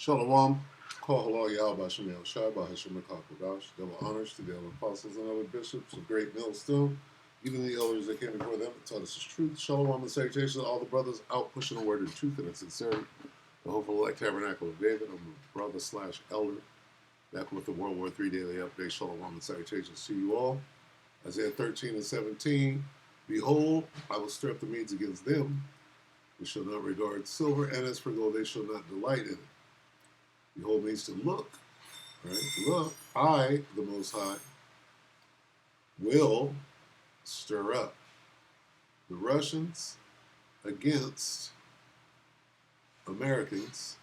Shalom, call halal Yahweh Hashem Shai Hashem Kodash, double honors to the other apostles and other bishops of great millstone, even the elders that came before them and taught us his truth. Shalom and salutations to all the brothers out pushing the word of truth and its sincerity. The hopeful elect tabernacle of David, I'm a brother / elder, back with the WW3 Daily update. Shalom and salutations to you all. Isaiah 13 and 17, behold, I will stir up the Medes against them. They shall not regard silver, and as for gold, they shall not delight in it. Behold means to look, right? Look, I, the Most High, will stir up the Russians against Americans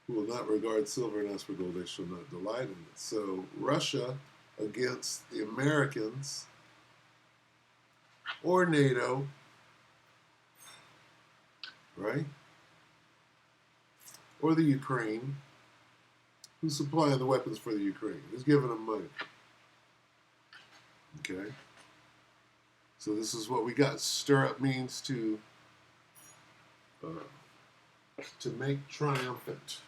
who will not regard silver, and as for gold, they shall not delight in it. So Russia against the Americans or NATO, right? Or the Ukraine, who's supplying the weapons for the Ukraine, who's giving them money. Okay? So this is what we got. Stir up means to make triumphant,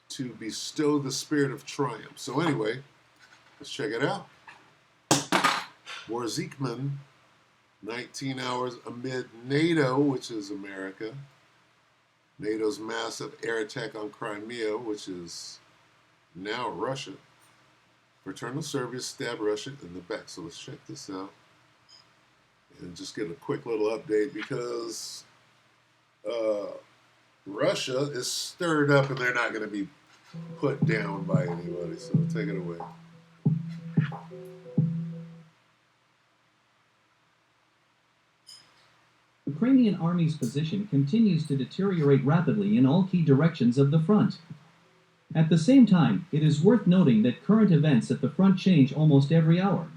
to bestow the spirit of triumph. So anyway, let's check it out. War Ziekman, 19 hours amid NATO, which is America. NATO's massive air attack on Crimea, which is now Russia. Fraternal Serbia stabbed Russia in the back. So let's check this out and just get a quick little update because Russia is stirred up and they're not going to be put down by anybody. So take it away. Ukrainian army's position continues to deteriorate rapidly in all key directions of the front. At the same time, it is worth noting that current events at the front change almost every hour.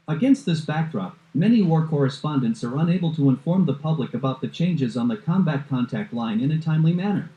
Against this backdrop, many war correspondents are unable to inform the public about the changes on the combat contact line in a timely manner.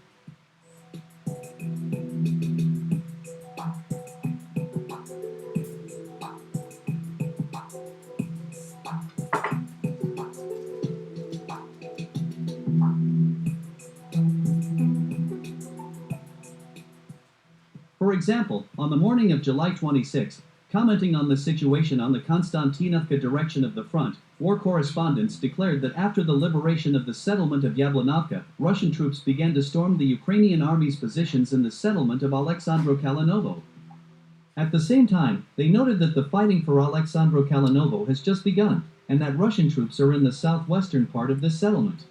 For example, on the morning of July 26, commenting on the situation on the Konstantinovka direction of the front, war correspondents declared that after the liberation of the settlement of Yablanovka, Russian troops began to storm the Ukrainian army's positions in the settlement of Alexandro-Kalinovo. At the same time, they noted that the fighting for Alexandro-Kalinovo has just begun, and that Russian troops are in the southwestern part of this settlement.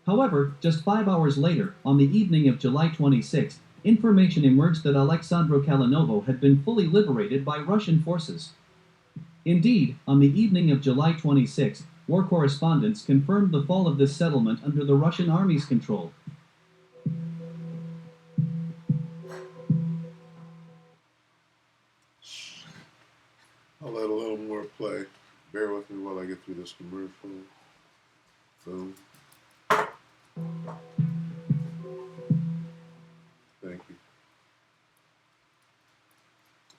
However, just 5 hours later, on the evening of July 26, information emerged that Alexandro-Kalinovo had been fully liberated by Russian forces. Indeed, on the evening of July 26, war correspondents confirmed the fall of this settlement under the Russian army's control. I'll let a little more play. Bear with me while I get through this commercial. Boom. Thank you.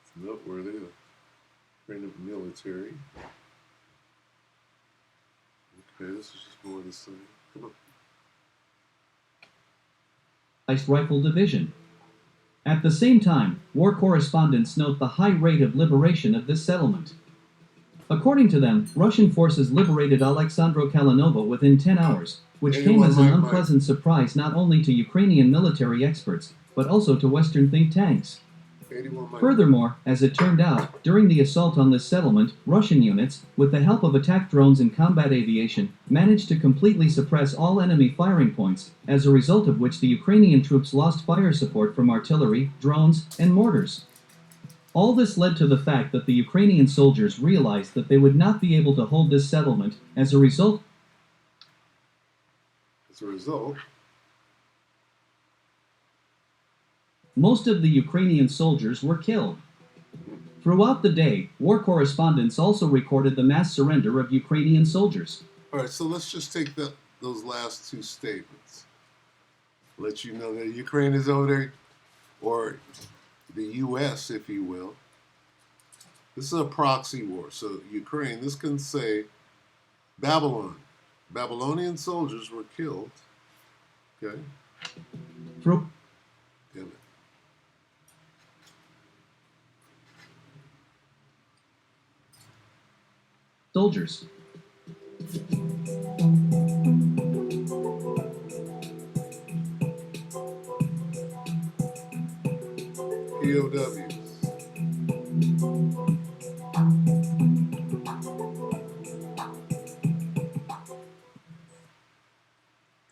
It's noteworthy. The Ukrainian military. Okay, this is just more of the same. Come on. Rifle Division. At the same time, war correspondents note the high rate of liberation of this settlement. According to them, Russian forces liberated Alexandro-Kalinovo within 10 hours, which came as an unpleasant surprise not only to Ukrainian military experts, but also to Western think tanks. Furthermore, as it turned out, during the assault on this settlement, Russian units, with the help of attack drones and combat aviation, managed to completely suppress all enemy firing points, as a result of which the Ukrainian troops lost fire support from artillery, drones, and mortars. All this led to the fact that the Ukrainian soldiers realized that they would not be able to hold this settlement. As a result, most of the Ukrainian soldiers were killed. Throughout the day, war correspondents also recorded the mass surrender of Ukrainian soldiers. All right, so let's just take those last two statements. Let you know that Ukraine is over there, or the U.S., if you will. This is a proxy war. So Ukraine, this can say Babylon. Babylonian soldiers were killed Okay. Thro- Damn it. Soldiers. POWs.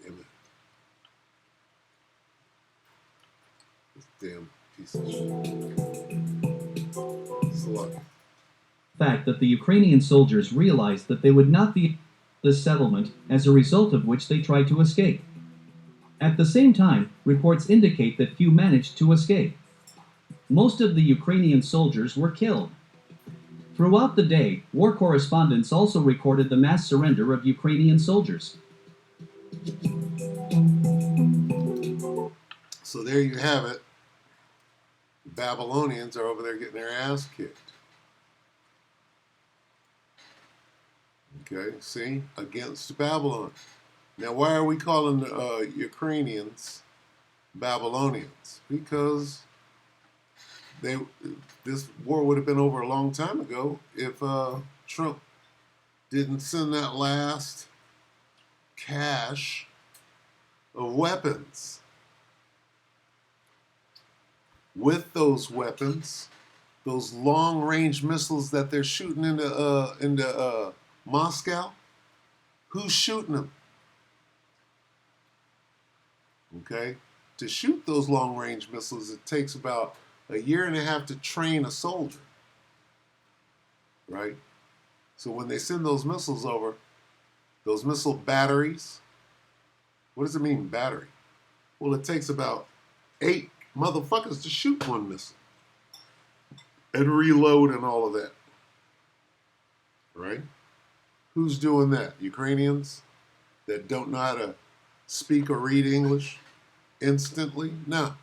Damn it. This damn piece of shit. Slug. Fact that the Ukrainian soldiers realized that they would not be the settlement, as a result of which they tried to escape. At the same time, reports indicate that few managed to escape. Most of the Ukrainian soldiers were killed. Throughout the day, war correspondents also recorded the mass surrender of Ukrainian soldiers. So there you have it. The Babylonians are over there getting their ass kicked. Okay, see? Against Babylon. Now, why are we calling the Ukrainians Babylonians? Because this war would have been over a long time ago if Trump didn't send that last cache of weapons. With those weapons, those long-range missiles that they're shooting into Moscow, who's shooting them? Okay, to shoot those long-range missiles, it takes about a year and a half to train a soldier, right? So when they send those missiles over, those missile batteries, what does it mean, battery? Well, it takes about 8 motherfuckers to shoot one missile and reload and all of that, right? Who's doing that? Ukrainians that don't know how to speak or read English instantly? No.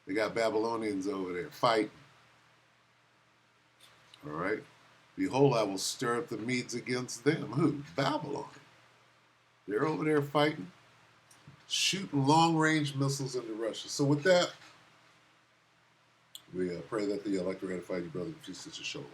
They got Babylonians over there fighting. All right? Behold, I will stir up the Medes against them. Who? Babylon. They're over there fighting, shooting long-range missiles into Russia. So with that, we pray that the elect ratified you, brother, and sisters, show.